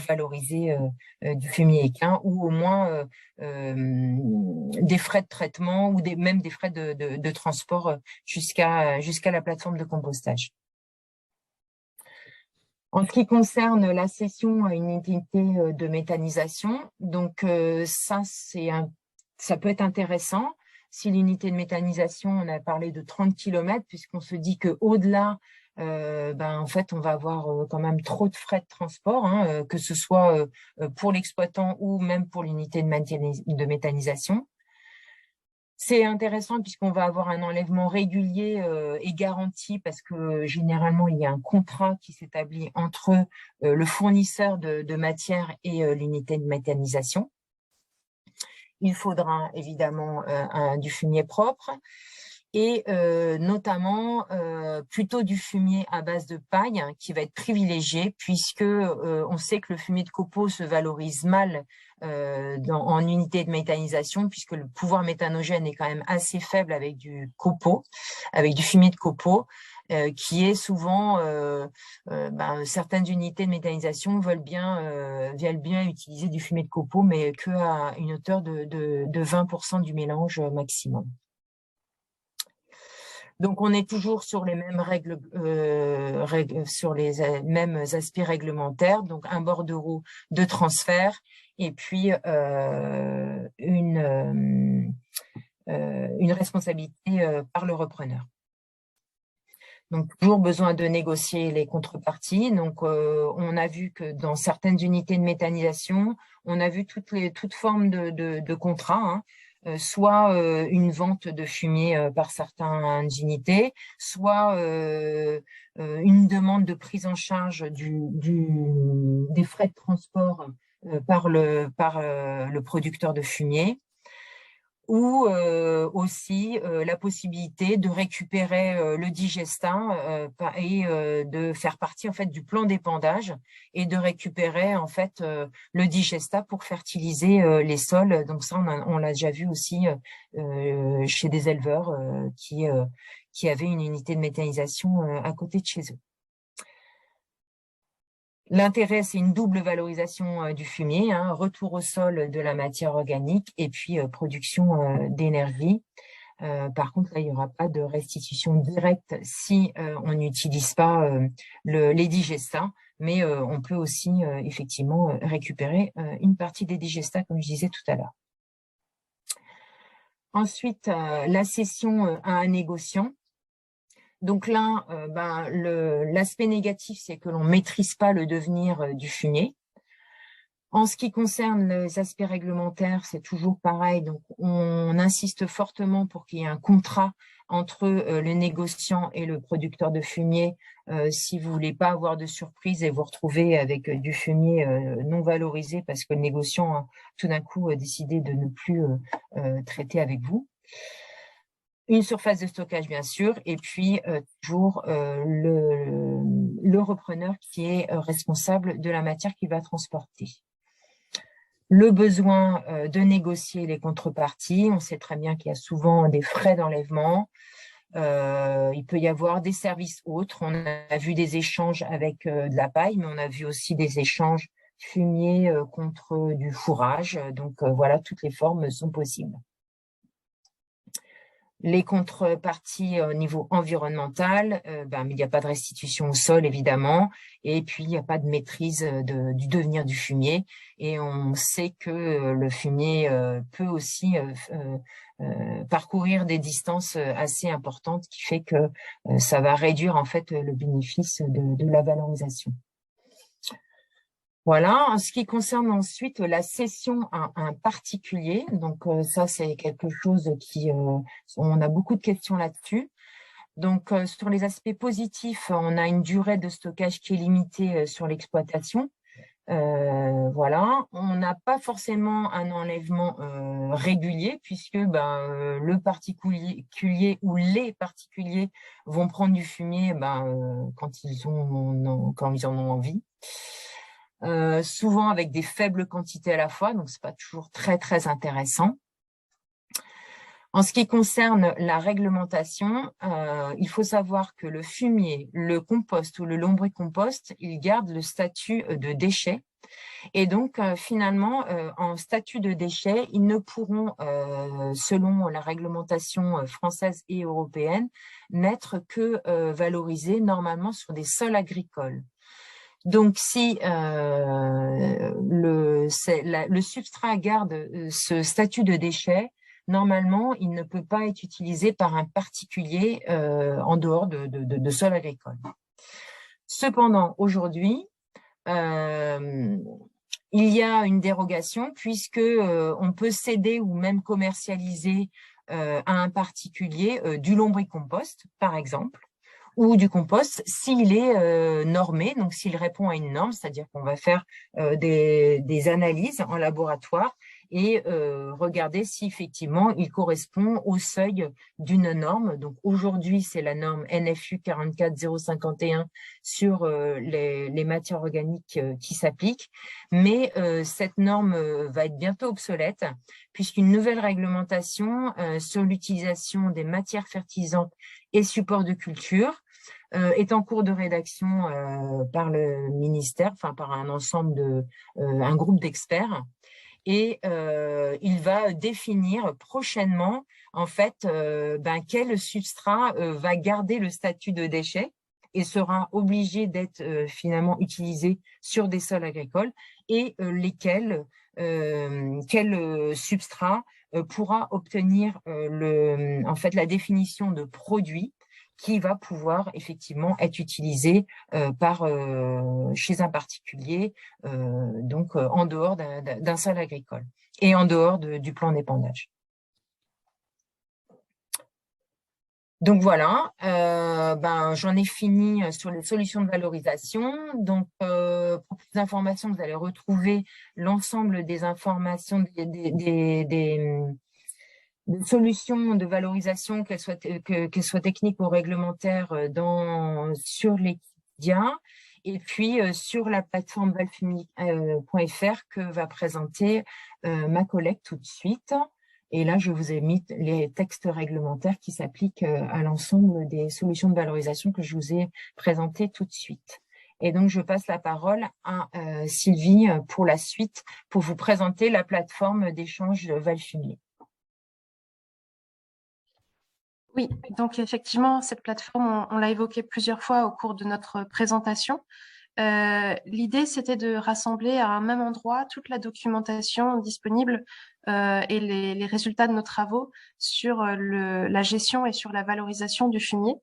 valoriser du fumier équin ou au moins des frais de traitement ou même des frais de transport jusqu'à la plateforme de compostage. En ce qui concerne la cession à une unité de méthanisation, donc ça c'est un ça peut être intéressant. Si l'unité de méthanisation, on a parlé de 30 km, puisqu'on se dit qu'au-delà, en fait, on va avoir quand même trop de frais de transport, hein, que ce soit pour l'exploitant ou même pour l'unité de méthanisation. C'est intéressant puisqu'on va avoir un enlèvement régulier et garanti parce que généralement, il y a un contrat qui s'établit entre le fournisseur de matière et l'unité de méthanisation. Il faudra évidemment du fumier propre et notamment plutôt du fumier à base de paille hein, qui va être privilégié puisque on sait que le fumier de copeaux se valorise mal en unité de méthanisation puisque le pouvoir méthanogène est quand même assez faible avec du copeaux, avec du fumier de copeaux. Qui est souvent, certaines unités de méthanisation veulent bien utiliser du fumier de copeaux, mais qu'à une hauteur de 20% du mélange maximum. Donc, on est toujours sur les mêmes règles, sur les mêmes aspects réglementaires. Donc, un bordereau de transfert et puis une responsabilité par le repreneur. Donc, toujours besoin de négocier les contreparties. Donc, on a vu que dans certaines unités de méthanisation, on a vu toutes formes de contrats, hein, soit une vente de fumier par certaines unités, soit une demande de prise en charge des frais de transport par le producteur de fumier, ou aussi la possibilité de récupérer le digestat et de faire partie en fait du plan d'épandage et de récupérer en fait le digestat pour fertiliser les sols. Donc ça, on l'a déjà vu aussi chez des éleveurs qui avaient une unité de méthanisation à côté de chez eux. L'intérêt, c'est une double valorisation du fumier, hein, retour au sol de la matière organique et puis production d'énergie. Par contre, là, il n'y aura pas de restitution directe si on n'utilise pas les digestats, mais on peut aussi effectivement récupérer une partie des digestats, comme je disais tout à l'heure. Ensuite, la cession à un négociant. Donc là, l'aspect négatif, c'est que l'on ne maîtrise pas le devenir du fumier. En ce qui concerne les aspects réglementaires, c'est toujours pareil. Donc, on insiste fortement pour qu'il y ait un contrat entre le négociant et le producteur de fumier si vous voulez pas avoir de surprise et vous retrouver avec du fumier non valorisé parce que le négociant a tout d'un coup décidé de ne plus traiter avec vous. Une surface de stockage, bien sûr, et puis toujours le repreneur qui est responsable de la matière qu'il va transporter. Le besoin de négocier les contreparties, on sait très bien qu'il y a souvent des frais d'enlèvement, il peut y avoir des services autres, on a vu des échanges avec de la paille, mais on a vu aussi des échanges fumier contre du fourrage, donc voilà, toutes les formes sont possibles. Les contreparties au niveau environnemental, il n'y a pas de restitution au sol, évidemment, et puis il n'y a pas de maîtrise du devenir du fumier. Et on sait que le fumier peut aussi parcourir des distances assez importantes, qui fait que ça va réduire en fait le bénéfice de la valorisation. Voilà, en ce qui concerne ensuite la cession à un particulier, donc ça c'est quelque chose qui, on a beaucoup de questions là-dessus. Donc sur les aspects positifs, on a une durée de stockage qui est limitée sur l'exploitation. Voilà, on n'a pas forcément un enlèvement régulier puisque le particulier ou les particuliers vont prendre du fumier quand ils en ont envie. Souvent avec des faibles quantités à la fois, donc c'est pas toujours très très intéressant. En ce qui concerne la réglementation, il faut savoir que le fumier, le compost ou le lombricompost, ils gardent le statut de déchet. Et donc, finalement, en statut de déchet, ils ne pourront, selon la réglementation française et européenne, n'être que valorisés normalement sur des sols agricoles. Donc, si le substrat garde ce statut de déchet, normalement, il ne peut pas être utilisé par un particulier en dehors de sol agricole. Cependant, aujourd'hui, il y a une dérogation puisque on peut céder ou même commercialiser à un particulier du lombricompost, par exemple, ou du compost s'il est normé, donc s'il répond à une norme, c'est-à-dire qu'on va faire des analyses en laboratoire et regarder si effectivement il correspond au seuil d'une norme. Donc aujourd'hui, c'est la norme NFU 44051 sur les matières organiques qui s'appliquent, mais cette norme va être bientôt obsolète puisqu'une nouvelle réglementation sur l'utilisation des matières fertilisantes et supports de culture est en cours de rédaction par le ministère, enfin par un ensemble un groupe d'experts, et il va définir prochainement en fait quel substrat va garder le statut de déchet et sera obligé d'être finalement utilisé sur des sols agricoles et quel substrat pourra obtenir en fait la définition de produit qui va pouvoir effectivement être utilisé chez un particulier, donc en dehors d'un sol agricole et en dehors du plan d'épandage. Donc voilà, j'en ai fini sur les solutions de valorisation. Donc pour plus d'informations, vous allez retrouver l'ensemble des informations des solutions de valorisation, qu'elles soient techniques ou réglementaires, sur l'Equidia et puis sur la plateforme valfumier.fr que va présenter ma collègue tout de suite. Et là, je vous ai mis les textes réglementaires qui s'appliquent à l'ensemble des solutions de valorisation que je vous ai présentées tout de suite. Et donc, je passe la parole à Sylvie pour la suite, pour vous présenter la plateforme d'échange Valfumier. Oui, donc effectivement, cette plateforme, on l'a évoquée plusieurs fois au cours de notre présentation. L'idée, c'était de rassembler à un même endroit toute la documentation disponible et les résultats de nos travaux sur la gestion et sur la valorisation du fumier.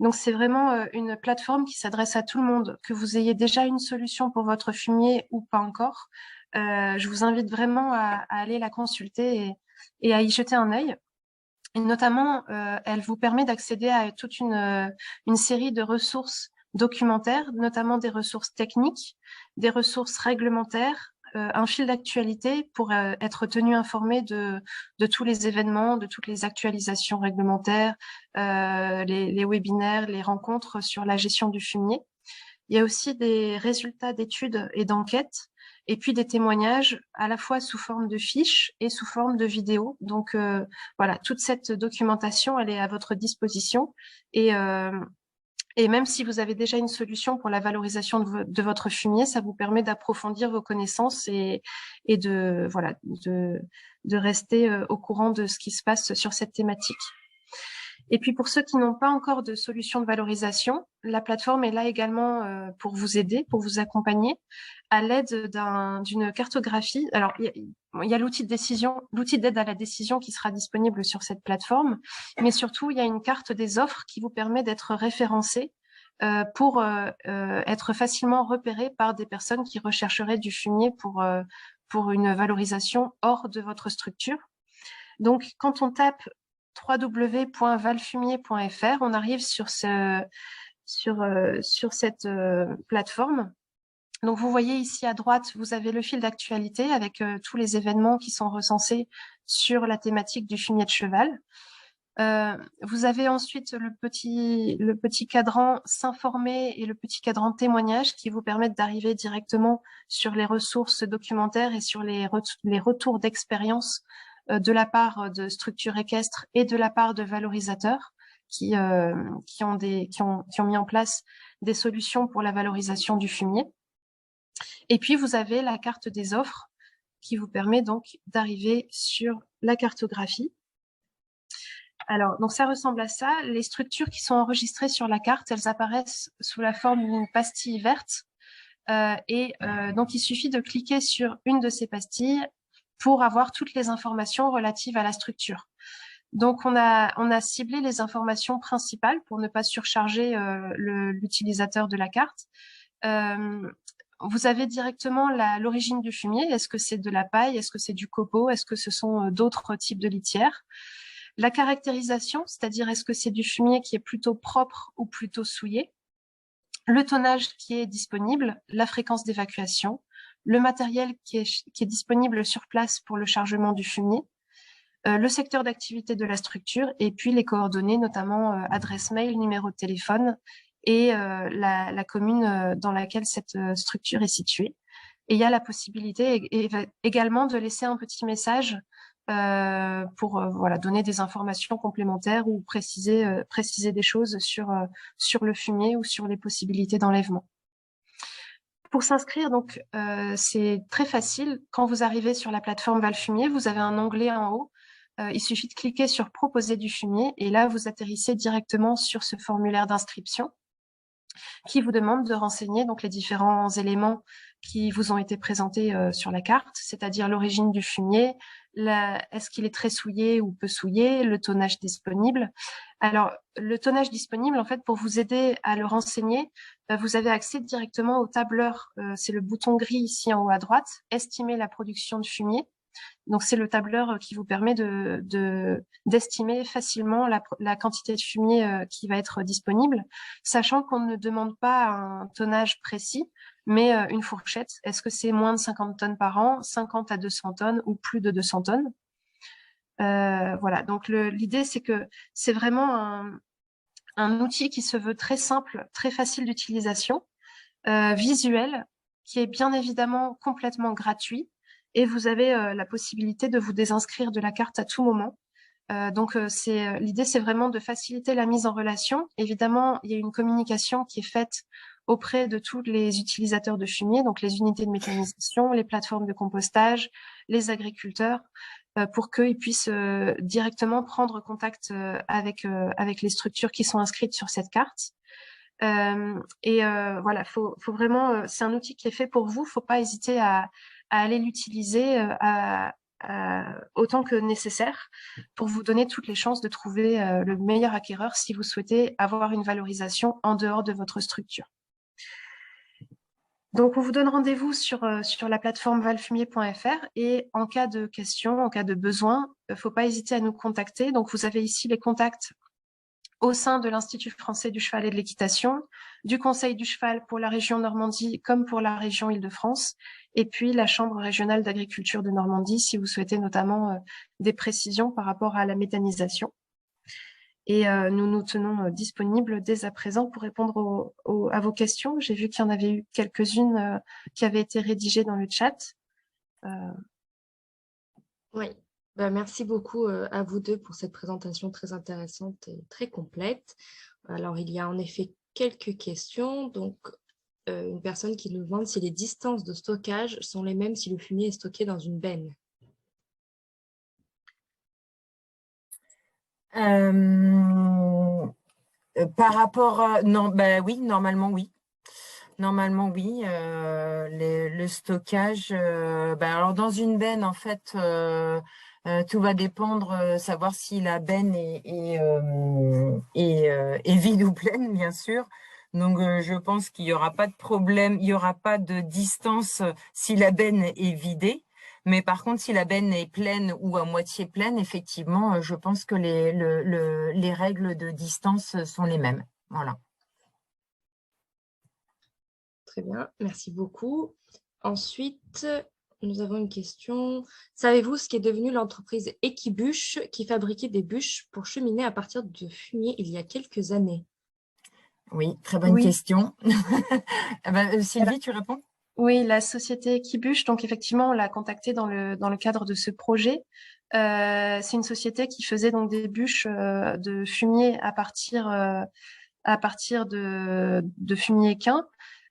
Donc, c'est vraiment une plateforme qui s'adresse à tout le monde, que vous ayez déjà une solution pour votre fumier ou pas encore. Je vous invite vraiment à aller la consulter et à y jeter un œil. Et notamment, elle vous permet d'accéder à toute une série de ressources documentaires, notamment des ressources techniques, des ressources réglementaires, un fil d'actualité pour être tenu informé de tous les événements, de toutes les actualisations réglementaires, les webinaires, les rencontres sur la gestion du fumier. Il y a aussi des résultats d'études et d'enquêtes, et puis des témoignages à la fois sous forme de fiches et sous forme de vidéos. Donc voilà, toute cette documentation, elle est à votre disposition. Et même si vous avez déjà une solution pour la valorisation de votre fumier, ça vous permet d'approfondir vos connaissances et de rester au courant de ce qui se passe sur cette thématique. Et puis pour ceux qui n'ont pas encore de solution de valorisation, la plateforme est là également pour vous aider, pour vous accompagner à l'aide d'une cartographie. Alors il y a l'outil d'aide à la décision qui sera disponible sur cette plateforme, mais surtout il y a une carte des offres qui vous permet d'être référencé pour être facilement repéré par des personnes qui rechercheraient du fumier pour une valorisation hors de votre structure. Donc quand on tape www.valfumier.fr, on arrive sur cette plateforme. Donc, vous voyez ici à droite, vous avez le fil d'actualité avec tous les événements qui sont recensés sur la thématique du fumier de cheval. Vous avez ensuite le petit cadran s'informer et le petit cadran témoignage qui vous permettent d'arriver directement sur les ressources documentaires et sur les retours d'expérience de la part de structures équestres et de la part de valorisateurs qui ont mis en place des solutions pour la valorisation du fumier. Et puis, vous avez la carte des offres qui vous permet donc d'arriver sur la cartographie. Alors, donc ça ressemble à ça. Les structures qui sont enregistrées sur la carte, elles apparaissent sous la forme d'une pastille verte. Donc, il suffit de cliquer sur une de ces pastilles pour avoir toutes les informations relatives à la structure. Donc, on a ciblé les informations principales pour ne pas surcharger l'utilisateur de la carte. Vous avez directement l'origine du fumier. Est-ce que c'est de la paille? Est-ce que c'est du copeaux? Est-ce que ce sont d'autres types de litières? La caractérisation, c'est-à-dire est-ce que c'est du fumier qui est plutôt propre ou plutôt souillé? Le tonnage qui est disponible, la fréquence d'évacuation, le matériel qui est disponible sur place pour le chargement du fumier, le secteur d'activité de la structure et puis les coordonnées, notamment adresse mail, numéro de téléphone et la commune dans laquelle cette structure est située. Et il y a la possibilité également de laisser un petit message pour voilà, donner des informations complémentaires ou préciser des choses sur le fumier ou sur les possibilités d'enlèvement. Pour s'inscrire, donc, c'est très facile. Quand vous arrivez sur la plateforme Valfumier, vous avez un onglet en haut. Il suffit de cliquer sur Proposer du fumier et là, vous atterrissez directement sur ce formulaire d'inscription qui vous demande de renseigner donc les différents éléments qui vous ont été présentés sur la carte, c'est-à-dire l'origine du fumier, est-ce qu'il est très souillé ou peu souillé, le tonnage disponible. Alors, le tonnage disponible, en fait, pour vous aider à le renseigner, vous avez accès directement au tableur, c'est le bouton gris ici en haut à droite, estimer la production de fumier. Donc, c'est le tableur qui vous permet d'estimer facilement la quantité de fumier qui va être disponible, sachant qu'on ne demande pas un tonnage précis, mais une fourchette. Est-ce que c'est moins de 50 tonnes par an, 50 à 200 tonnes ou plus de 200 tonnes? Voilà, donc l'idée, c'est que c'est vraiment un outil qui se veut très simple, très facile d'utilisation, visuel, qui est bien évidemment complètement gratuit. Et vous avez la possibilité de vous désinscrire de la carte à tout moment. Donc, l'idée, c'est vraiment de faciliter la mise en relation. Évidemment, il y a une communication qui est faite auprès de tous les utilisateurs de fumier, donc les unités de méthanisation, les plateformes de compostage, les agriculteurs, pour qu'ils puissent directement prendre contact avec les structures qui sont inscrites sur cette carte. Voilà, faut vraiment, c'est un outil qui est fait pour vous. Faut pas hésiter à aller l'utiliser autant que nécessaire pour vous donner toutes les chances de trouver le meilleur acquéreur si vous souhaitez avoir une valorisation en dehors de votre structure. Donc, on vous donne rendez-vous sur la plateforme valfumier.fr et en cas de question, en cas de besoin, faut pas hésiter à nous contacter. Donc, vous avez ici les contacts au sein de l'Institut français du cheval et de l'équitation, du Conseil du cheval pour la région Normandie comme pour la région Île-de-France, et puis la Chambre régionale d'agriculture de Normandie si vous souhaitez notamment des précisions par rapport à la méthanisation. Et nous nous tenons disponibles dès à présent pour répondre à vos questions. J'ai vu qu'il y en avait eu quelques-unes qui avaient été rédigées dans le chat. Oui. Bah, merci beaucoup à vous deux pour cette présentation très intéressante et très complète. Alors, il y a en effet quelques questions. Donc, une personne qui nous demande si les distances de stockage sont les mêmes si le fumier est stocké dans une benne. Par rapport à... Non, bah oui, normalement, oui. Normalement, oui. Le stockage, alors dans une benne, en fait, tout va dépendre, savoir si la benne est vide ou pleine, bien sûr. Donc, je pense qu'il n'y aura pas de problème, il n'y aura pas de distance si la benne est vidée. Mais par contre, si la benne est pleine ou à moitié pleine, effectivement, je pense que les règles de distance sont les mêmes. Voilà. Très bien, merci beaucoup. Ensuite, nous avons une question. Savez-vous ce qu'est devenu l'entreprise Equibûche qui fabriquait des bûches pour cheminer à partir de fumier il y a quelques années? Oui, très bonne question. Sylvie, tu réponds? Oui, la société Equibûche, donc effectivement, on l'a contactée dans le cadre de ce projet. C'est une société qui faisait donc des bûches de fumier à partir de fumier équin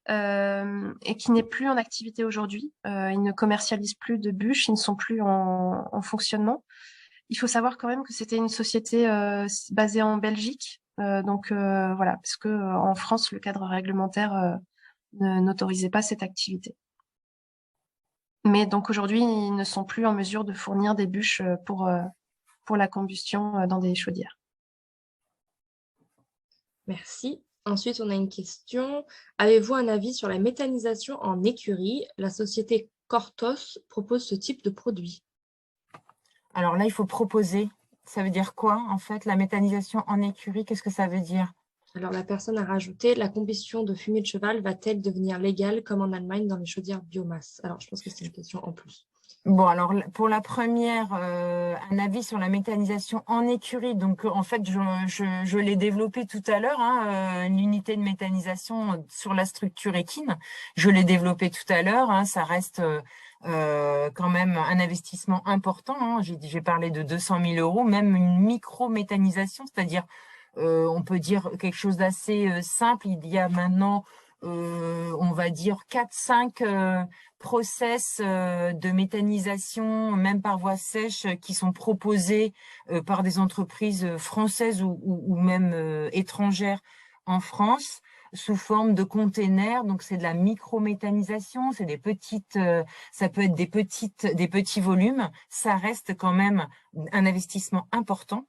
et qui n'est plus en activité aujourd'hui. Ils ne commercialisent plus de bûches, ils ne sont plus en fonctionnement. Il faut savoir quand même que c'était une société basée en Belgique. Donc voilà, parce que en France, le cadre réglementaire n'autorisait pas cette activité. Mais donc aujourd'hui, ils ne sont plus en mesure de fournir des bûches pour la combustion dans des chaudières. Merci. Ensuite, on a une question. Avez-vous un avis sur la méthanisation en écurie? La société Cortos propose ce type de produit. Alors là, il faut proposer. Ça veut dire quoi, en fait, la méthanisation en écurie? Qu'est-ce que ça veut dire? Alors, la personne a rajouté, la combustion de fumée de cheval va-t-elle devenir légale comme en Allemagne dans les chaudières biomasse? Alors, je pense que c'est une question en plus. Bon, alors pour la première, un avis sur la méthanisation en écurie. Donc, en fait, je l'ai développé tout à l'heure, hein, l'unité de méthanisation sur la structure équine. Je l'ai développé tout à l'heure. Hein, ça reste quand même un investissement important. Hein. J'ai parlé de 200 000 euros, même une micro-méthanisation, c'est-à-dire, on peut dire quelque chose d'assez simple. Il y a maintenant, on va dire, 4-5 process de méthanisation, même par voie sèche, qui sont proposés par des entreprises françaises ou même étrangères en France, sous forme de containers. Donc, c'est de la micro-méthanisation, c'est des petites, ça peut être des petits volumes. Ça reste quand même un investissement important.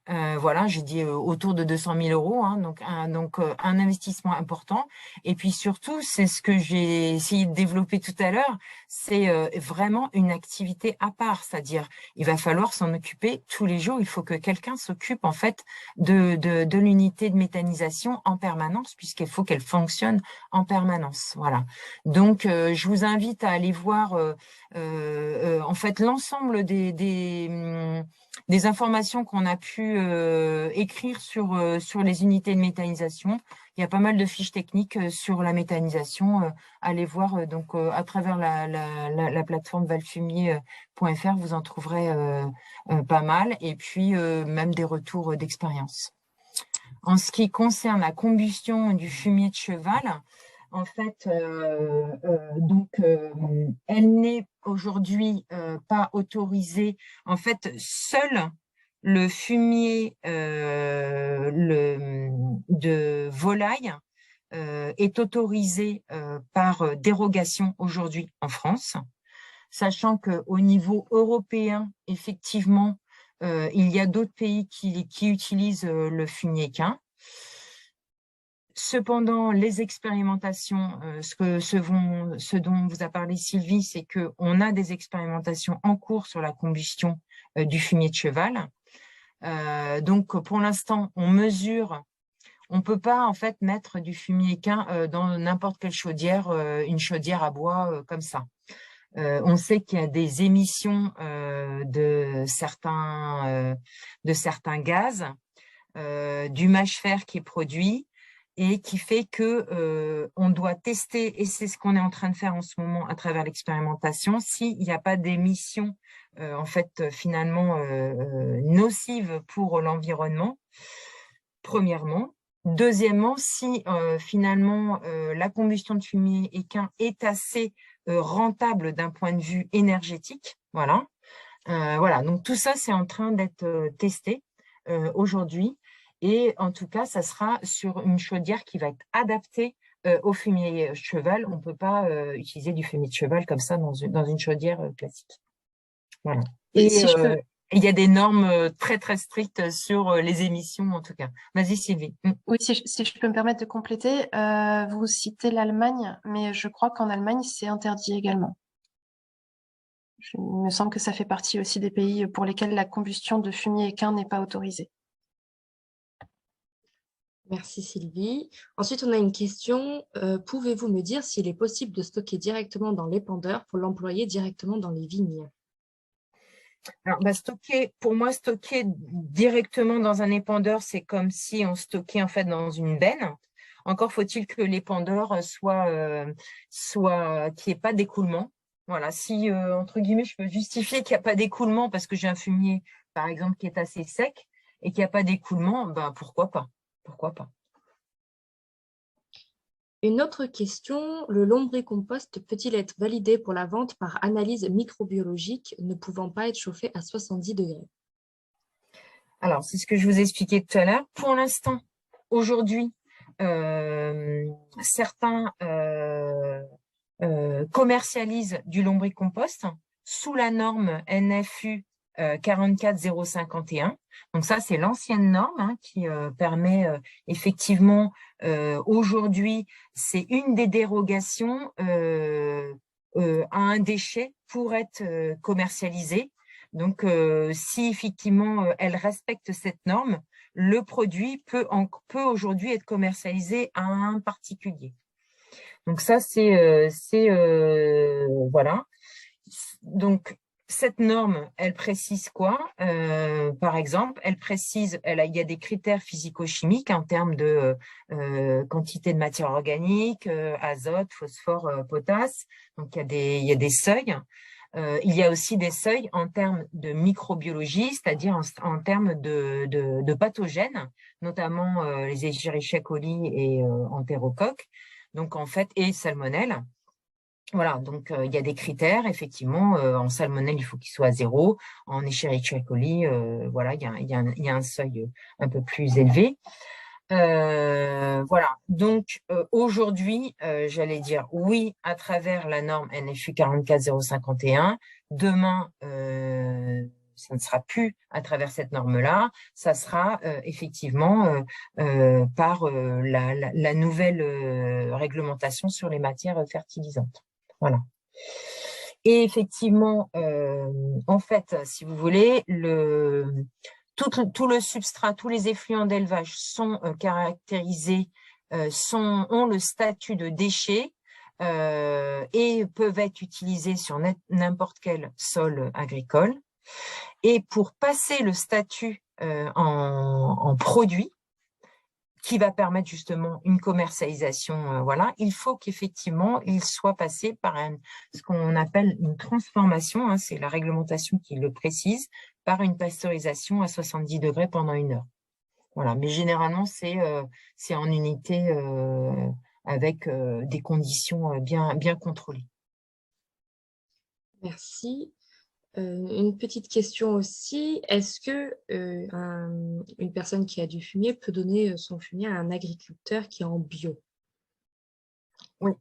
Voilà, j'ai dit autour de 200 000 euros, hein, donc un investissement important. Et puis surtout, c'est ce que j'ai essayé de développer tout à l'heure, c'est vraiment une activité à part, c'est-à-dire il va falloir s'en occuper tous les jours. Il faut que quelqu'un s'occupe en fait de l'unité de méthanisation en permanence, puisqu'il faut qu'elle fonctionne en permanence. Voilà. Donc je vous invite à aller voir en fait l'ensemble des informations qu'on a pu écrire sur les unités de méthanisation. Il y a pas mal de fiches techniques sur la méthanisation. Allez voir à travers la plateforme valfumier.fr, vous en trouverez pas mal. Et puis même des retours d'expérience. En ce qui concerne la combustion du fumier de cheval, en fait, elle n'est aujourd'hui pas autorisée. En fait, seul le fumier de volaille est autorisé par dérogation aujourd'hui en France, sachant qu'au niveau européen, effectivement, il y a d'autres pays qui utilisent le fumier équin. Cependant, les expérimentations, ce dont vous a parlé Sylvie, c'est qu'on a des expérimentations en cours sur la combustion du fumier de cheval. Donc, pour l'instant, on mesure. On peut pas en fait mettre du fumier équin dans n'importe quelle chaudière, une chaudière à bois comme ça. On sait qu'il y a des émissions de certains gaz, du mâche-fer qui est produit, et qui fait que on doit tester, et c'est ce qu'on est en train de faire en ce moment à travers l'expérimentation, s'il n'y a pas d'émissions en fait finalement nocives pour l'environnement, premièrement. Deuxièmement, si finalement la combustion de fumier équin est assez rentable d'un point de vue énergétique, voilà. Voilà, donc tout ça c'est en train d'être testé aujourd'hui. Et en tout cas, ça sera sur une chaudière qui va être adaptée au fumier cheval. On ne peut pas utiliser du fumier de cheval comme ça dans une chaudière classique. Voilà. Et si je peux... il y a des normes très, très strictes sur les émissions, en tout cas. Vas-y, Sylvie. Oui, si je peux me permettre de compléter, vous citez l'Allemagne, mais je crois qu'en Allemagne, c'est interdit également. Il me semble que ça fait partie aussi des pays pour lesquels la combustion de fumier équin n'est pas autorisée. Merci Sylvie. Ensuite, on a une question. Pouvez-vous me dire s'il est possible de stocker directement dans l'épandeur pour l'employer directement dans les vignes? Alors, pour moi, stocker directement dans un épandeur, c'est comme si on stockait en fait dans une benne. Encore faut-il que l'épandeur soit qu'il n'y ait pas d'écoulement. Voilà, si entre guillemets, je peux justifier qu'il n'y a pas d'écoulement parce que j'ai un fumier, par exemple, qui est assez sec et qu'il n'y a pas d'écoulement, ben pourquoi pas? Pourquoi pas? Une autre question, le lombricompost peut-il être validé pour la vente par analyse microbiologique ne pouvant pas être chauffé à 70 degrés? Alors, c'est ce que je vous ai expliqué tout à l'heure. Pour l'instant, aujourd'hui, certains commercialisent du lombricompost sous la norme NFU 44051. Donc ça, c'est l'ancienne norme qui permet effectivement, aujourd'hui, c'est une des dérogations à un déchet pour être commercialisé. Donc, si effectivement elle respecte cette norme, le produit peut aujourd'hui être commercialisé à un particulier. Donc ça, voilà. Donc, cette norme, elle précise quoi? Par exemple, elle précise, il y a des critères physico-chimiques en termes de quantité de matière organique, azote, phosphore, potasse. Donc, il y a des seuils. Il y a aussi des seuils en termes de microbiologie, c'est-à-dire en termes de pathogènes, notamment les Escherichia coli et entérocoques, donc en fait, et salmonelle. Voilà, donc il y a des critères, effectivement, en salmonelle, il faut qu'il soit à 0, en Escherichia coli, voilà, il y a un seuil un peu plus élevé. Voilà, donc aujourd'hui, j'allais dire oui à travers la norme NFU 44051. Demain, ça ne sera plus à travers cette norme-là, ça sera effectivement par la nouvelle réglementation sur les matières fertilisantes. Voilà. Et effectivement, en fait, si vous voulez, tout le substrat, tous les effluents d'élevage sont caractérisés, ont le statut de déchets et peuvent être utilisés sur n'importe quel sol agricole. Et pour passer le statut en produit, qui va permettre justement une commercialisation, voilà, il faut qu'effectivement, il soit passé par ce qu'on appelle une transformation, c'est la réglementation qui le précise, par une pasteurisation à 70 degrés pendant 1 heure. Voilà, mais généralement, c'est en unité avec des conditions bien contrôlées. Merci. Une petite question aussi, est-ce que une personne qui a du fumier peut donner son fumier à un agriculteur qui est en bio? Oui,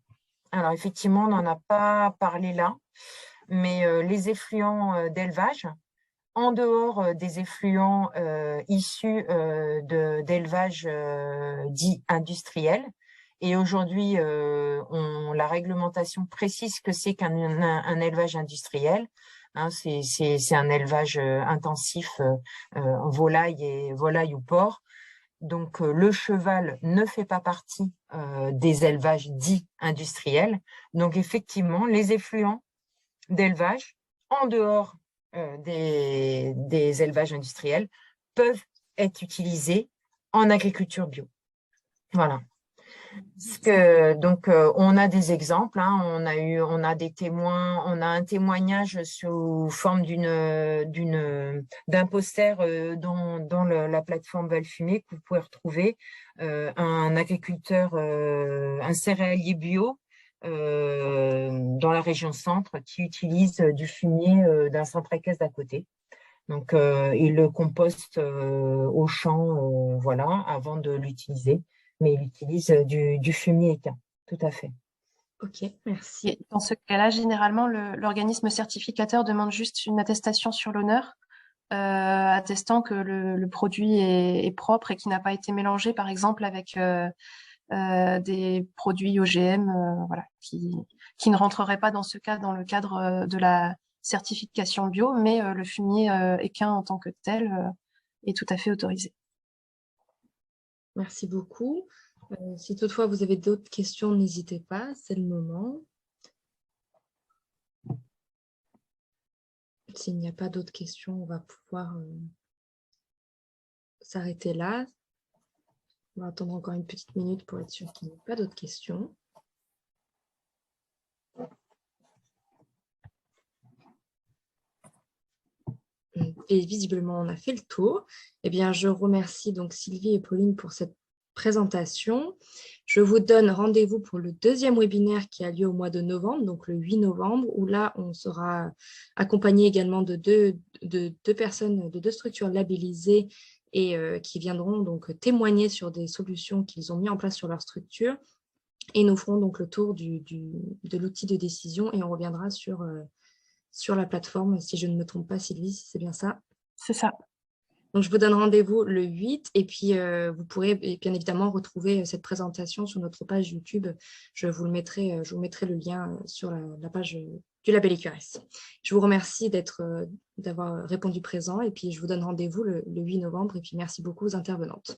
alors effectivement, on n'en a pas parlé là, mais les effluents d'élevage, en dehors des effluents issus d'élevage dit industriel, et aujourd'hui, la réglementation précise que c'est qu'un élevage industriel. C'est un élevage intensif volaille ou porc. Donc, le cheval ne fait pas partie des élevages dits industriels. Donc, effectivement, les effluents d'élevage, en dehors des élevages industriels, peuvent être utilisés en agriculture bio. Voilà. Donc, on a des exemples, on a des témoins, on a un témoignage sous forme d'un poster dans la plateforme Valfumier que vous pouvez retrouver, un agriculteur, un céréalier bio dans la région centre qui utilise du fumier d'un centre équestre d'à côté. Donc, il le composte au champ, voilà, avant de l'utiliser. Mais il utilise du fumier éteint, tout à fait. Ok, merci. Et dans ce cas-là, généralement, l'organisme certificateur demande juste une attestation sur l'honneur, attestant que le produit est propre et qui n'a pas été mélangé, par exemple, avec des produits OGM, voilà, qui ne rentreraient pas dans ce cas dans le cadre de la certification bio, mais le fumier équin en tant que tel est tout à fait autorisé. Merci beaucoup. Si toutefois vous avez d'autres questions, n'hésitez pas, c'est le moment. S'il n'y a pas d'autres questions, on va pouvoir s'arrêter là. On va attendre encore une petite minute pour être sûr qu'il n'y ait pas d'autres questions. Et visiblement, on a fait le tour. Eh bien, je remercie donc Sylvie et Pauline pour cette présentation. Je vous donne rendez-vous pour le deuxième webinaire qui a lieu au mois de novembre, donc le 8 novembre, où là, on sera accompagné également de deux personnes, de 2 structures labellisées et qui viendront donc témoigner sur des solutions qu'ils ont mis en place sur leur structure. Et nous ferons donc le tour de l'outil de décision et on reviendra sur la plateforme, si je ne me trompe pas, Sylvie, si c'est bien ça. C'est ça. Donc, je vous donne rendez-vous le 8 et puis vous pourrez bien évidemment retrouver cette présentation sur notre page YouTube. Je vous mettrai le lien sur la page du label EQRS. Je vous remercie d'avoir répondu présent et puis je vous donne rendez-vous le 8 novembre et puis merci beaucoup aux intervenantes.